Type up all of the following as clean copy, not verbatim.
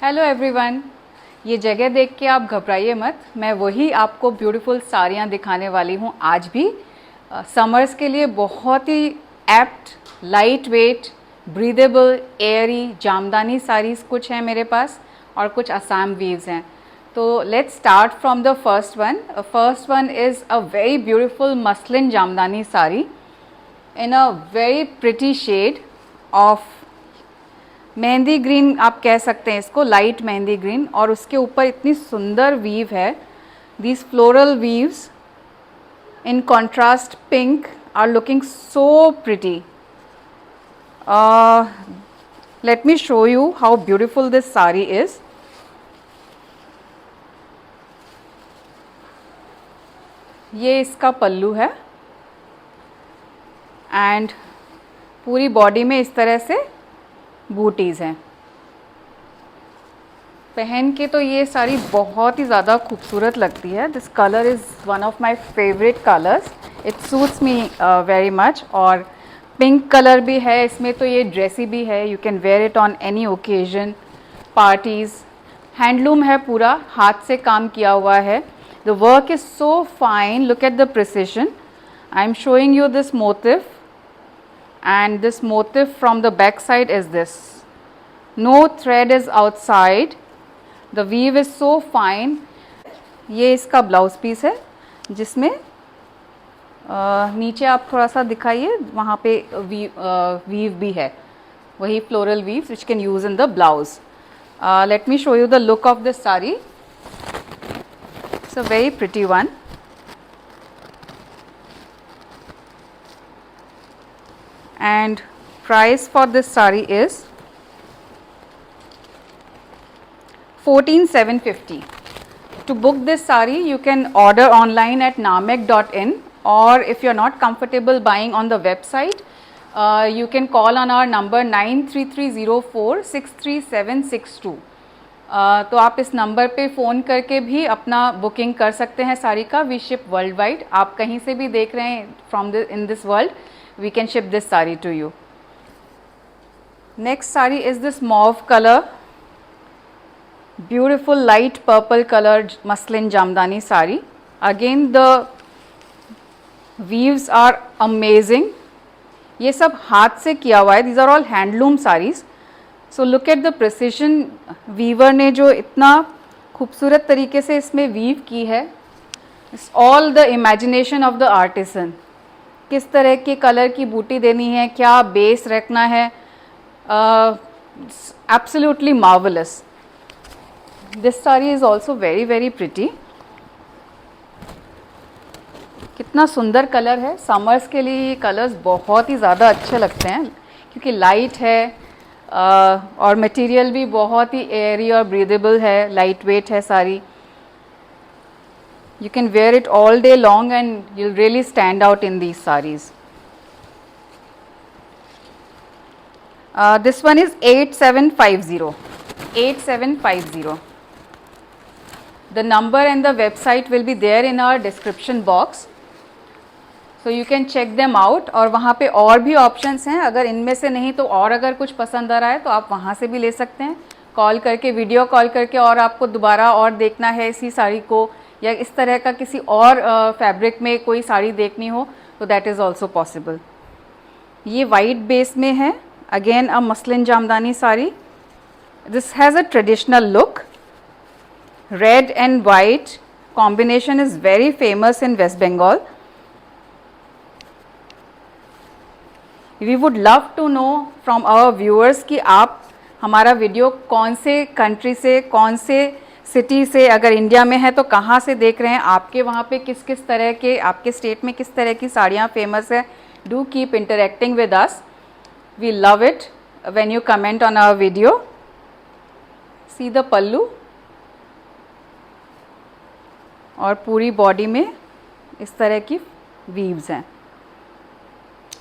Hello everyone. ये जगह देख के आप घबराइए मत, मैं वही आपको ब्यूटीफुल साड़ियाँ दिखाने वाली हूँ आज भी। समर्स के लिए बहुत ही apt, light weight, breathable, airy Jamdani saris कुछ हैं मेरे पास और कुछ आसाम वीव्स हैं। तो let's start from the first one is a very beautiful muslin jamdani sari in a very pretty shade of mehndi green, आप कह सकते हैं इसको, लाइट मेहंदी ग्रीन। और उसके ऊपर इतनी सुंदर वीव है। These floral weaves in contrast pink are looking so pretty. Let me show you how beautiful this sari is. ये इसका पल्लू है एंड पूरी बॉडी में इस तरह से बूटीज़ हैं। पहन के तो ये साड़ी बहुत ही ज़्यादा खूबसूरत लगती है। This colour is one of my favourite colours, it suits me very much. और पिंक कलर भी है इसमें, तो ये ड्रेसी भी है, you can wear it on any occasion, parties. Handloom है, पूरा हाथ से काम किया हुआ है। The work is so fine, look at the precision. I am showing you this motive and this motif from the back side is this. No thread is outside, the weave is so fine. ये इसका blouse piece है जिसमें नीचे आप थोड़ा सा दिखाइए, वहाँ पे वीव भी है, वही floral weaves which can use in the blouse. Let me show you the look of this saree. It's a very pretty one. And price for this saree is 14,750. To book this saree you can order online at namek.in, or if you're not comfortable buying on the website, you can call on our number 9330463762. तो आप इस number पे phone करके भी अपना booking कर सकते हैं साड़ी का। वी शिप वर्ल्ड वाइड, आप कहीं से भी देख रहे हैं from in this world, we can ship this saree to you. Next saree is this mauve color, beautiful light purple colored muslin jamdani saree. Again the weaves are amazing. ये सब हाथ से किया हुआ है, these are all handloom sarees. So look at the precision, weaver ने जो इतना खूबसूरत तरीके से इसमें weave की है. It's all the imagination of the artisan. किस तरह के कलर की बूटी देनी है, क्या बेस रखना है, absolutely marvellous. This sari is also very very pretty. कितना सुंदर कलर है। समर्स के लिए ये कलर्स बहुत ही ज़्यादा अच्छे लगते हैं क्योंकि लाइट है और मटेरियल भी बहुत ही एयरी और ब्रीदेबल है, लाइट वेट है sari. You can wear it all day long and you'll really stand out in these sarees. This one is 8750. 8750. The number and the website will be there in our description box. So you can check them out. और वहाँ पे और भी options हैं, अगर इनमें से नहीं तो और अगर कुछ पसंद आ रहा है तो आप वहाँ से भी ले सकते हैं, कॉल करके, वीडियो कॉल करके। और आपको दोबारा और देखना है इसी साड़ी को, या इस तरह का किसी और फैब्रिक में कोई साड़ी देखनी हो तो दैट इज़ ऑल्सो पॉसिबल। ये वाइट बेस में है, again a muslin jamdani sari. This has a traditional look, red and white combination is very famous in West Bengal. We would love to know from our viewers कि आप हमारा वीडियो कौन से country से, कौन से सिटी से, अगर इंडिया में है तो कहाँ से देख रहे हैं, आपके वहाँ पे किस किस तरह के, आपके स्टेट में किस तरह की साड़ियाँ फेमस है। Do keep interacting with us, we love it when you comment on our video. See the pallu, और पूरी बॉडी में इस तरह की वीव्स हैं।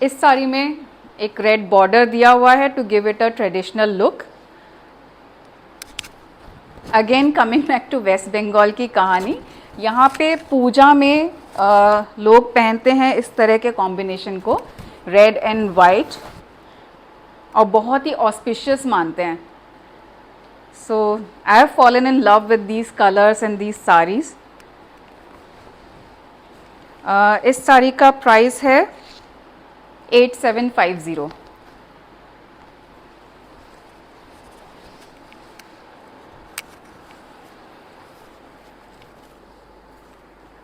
इस साड़ी में एक रेड बॉर्डर दिया हुआ है to give it a traditional look. Again coming back to West Bengal की कहानी, यहाँ पे पूजा में लोग पहनते हैं इस तरह के कॉम्बिनेशन को, रेड एंड वाइट, और बहुत ही ऑस्पिशियस मानते हैं। So I have fallen in love with these colors and these sarees. इस साड़ी का प्राइस है 8750.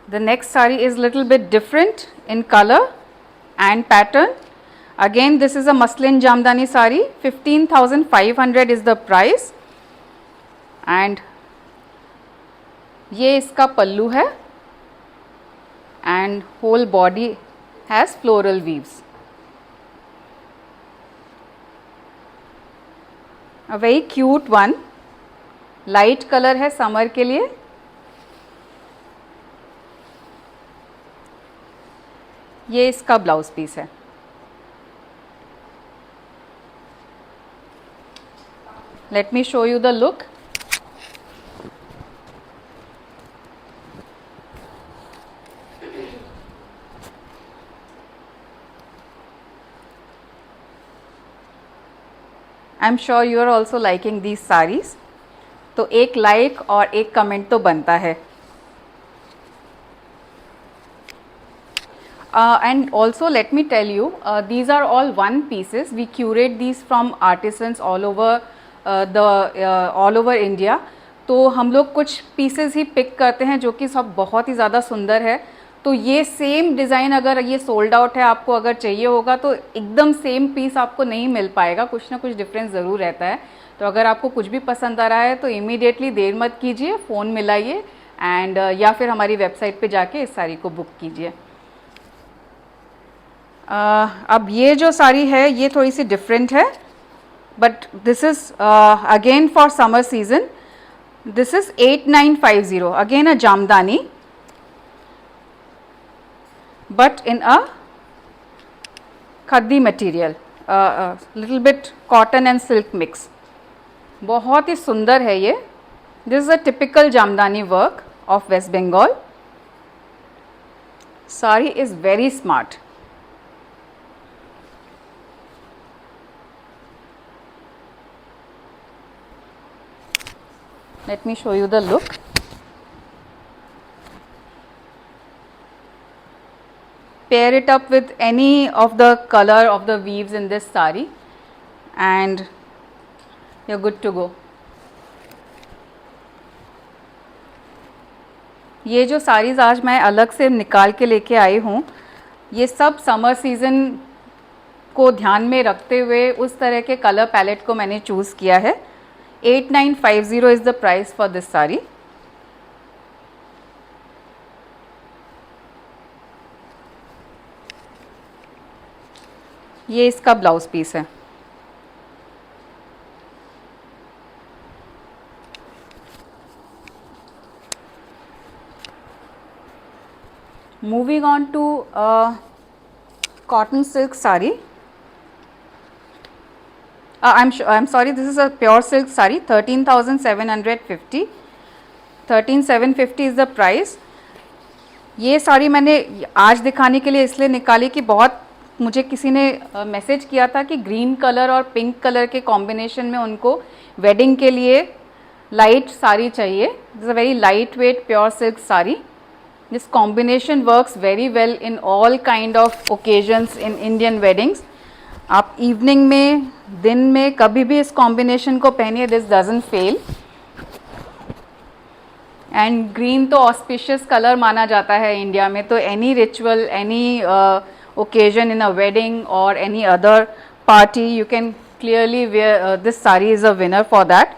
The next saree is little bit different in color and pattern. Again, this is a muslin jamdani saree. 15,500 is the price. And ये इसका पल्लू है. And whole body has floral weaves. A very cute one. Light color है summer के लिए. ये इसका blouse piece है. Let me show you the look. I am sure you are also liking these sarees. तो एक लाइक और एक कमेंट तो बनता है. And also let me tell you, these are all one pieces. We curate these from artisans all over all over India. तो हम लोग कुछ pieces ही pick करते हैं जो कि सब बहुत ही ज़्यादा सुंदर है. तो ये सेम डिज़ाइन अगर ये सोल्ड आउट है, आपको अगर चाहिए होगा तो एकदम सेम पीस आपको नहीं मिल पाएगा, कुछ ना कुछ डिफरेंस ज़रूर रहता है. तो अगर आपको कुछ भी पसंद आ रहा है तो इमीडिएटली देर मत कीजिए, फ़ोन मिलाइए एंड या फिर हमारी वेबसाइट पे जाके इस साड़ी को बुक कीजिए. अब ये जो साड़ी है ये थोड़ी सी डिफरेंट है, but this is again for summer season. This is 8950. Again a jamdani, but in a khadi material, little bit cotton and silk mix. बहुत ही सुंदर है ये. This is a typical jamdani work of West Bengal. Sari is very smart. Let me show you the look. Pair it up with any of the color of the weaves in this sari and you're good to go. ये जो साड़ीज़ आज मैं अलग से निकाल के लेके आई हूँ, ये सब समर सीज़न को ध्यान में रखते हुए उस तरह के कलर पैलेट को मैंने चूज़ किया है. 8950 is the price for this saree. ये इसका ब्लाउज पीस है. Moving on to cotton silk saree. I'm sorry, this is a pure silk saree. 13,750. 13,750 is the price. ये साड़ी मैंने आज दिखाने के लिए इसलिए निकाली कि बहुत मुझे किसी ने मैसेज किया था कि ग्रीन कलर और पिंक कलर के कॉम्बिनेशन में उनको वेडिंग के लिए लाइट साड़ी चाहिए. This is a very light weight pure silk sari. This combination works very well in all kind of occasions in Indian weddings. आप इवनिंग में, दिन में, कभी भी इस कॉम्बिनेशन को पहनिए, this doesn't fail. And green तो ऑस्पिशियस कलर माना जाता है इंडिया में. तो any ritual, any occasion in a wedding or any other party, you can clearly wear this saree is a winner for that.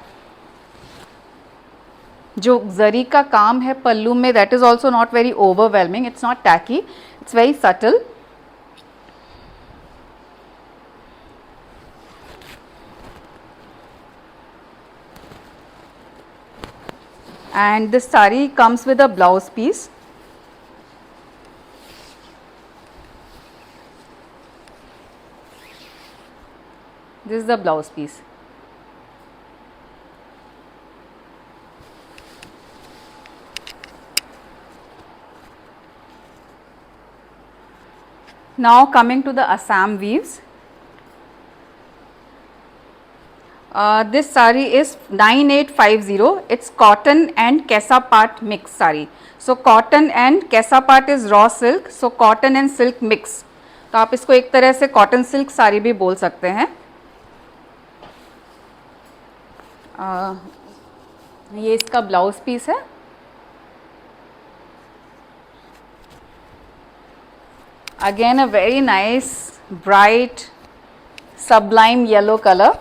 जो जरी का काम है पल्लू में, that is also not very overwhelming. It's not tacky. It's very subtle. And this saree comes with a blouse piece. This is the blouse piece. Now coming to the Assam weaves. This saree is 9850. It's cotton and kesa part mix saree. So cotton and kesa part is raw silk. So cotton and silk mix. तो आप इसको एक तरह से cotton silk sari भी बोल सकते हैं. ये इसका ब्लाउज पीस है. Again a very nice bright sublime yellow color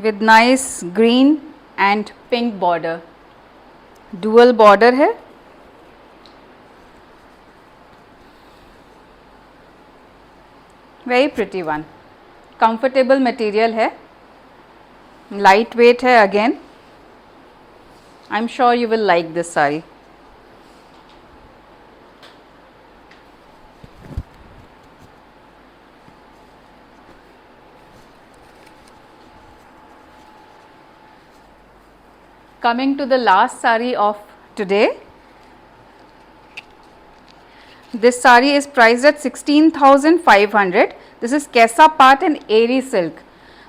with nice green and pink border. Dual border है. Very pretty one. Comfortable material है. Light weight है again. I'm sure you will like this saree. Coming to the last saree of today. This saree is priced at 16,500. This is Kesa part and Eri silk.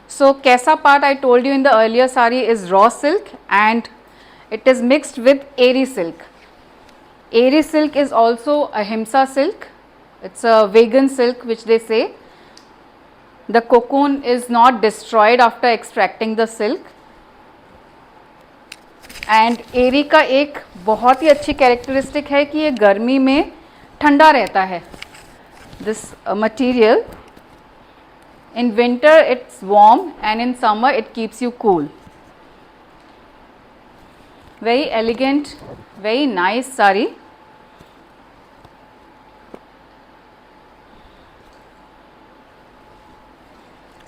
So Kesa part, I told you in the earlier saree, is raw silk and it is mixed with Eri silk. Eri silk is also ahimsa silk. It's a vegan silk which they say. The cocoon is not destroyed after extracting the silk. And Eri का एक बहुत ही अच्छी characteristic है कि ये गर्मी में ठंडा रहता है. This material in winter it's warm and in summer it keeps you cool. Very elegant, very nice sari.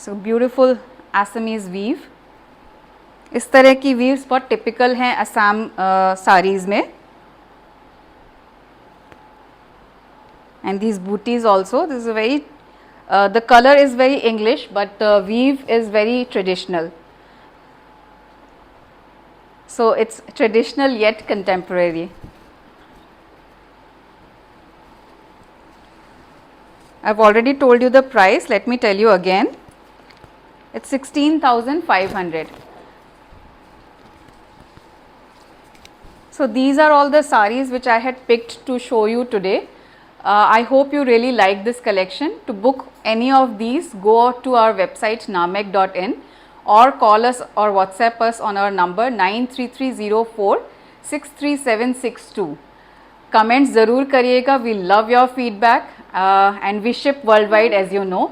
So beautiful Assamese weave. इस तरह की वीव्स बहुत टिपिकल हैं असम साड़ीज़ में. And these bootis also, this is very, the colour is very English but the weave is very traditional. So it's traditional yet contemporary. I've already told you the price. Let me tell you again. It's 16,500. So these are all the sarees which I had picked to show you today. I hope you really like this collection. To book any of these, go to our website namek.in or call us or WhatsApp us on our number 93304-63762. Comments ज़रूर करिएगा. We love your feedback and we ship worldwide, as you know.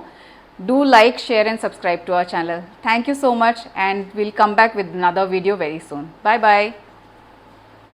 Do like, share and subscribe to our channel. Thank you so much and we'll come back with another video very soon. Bye bye.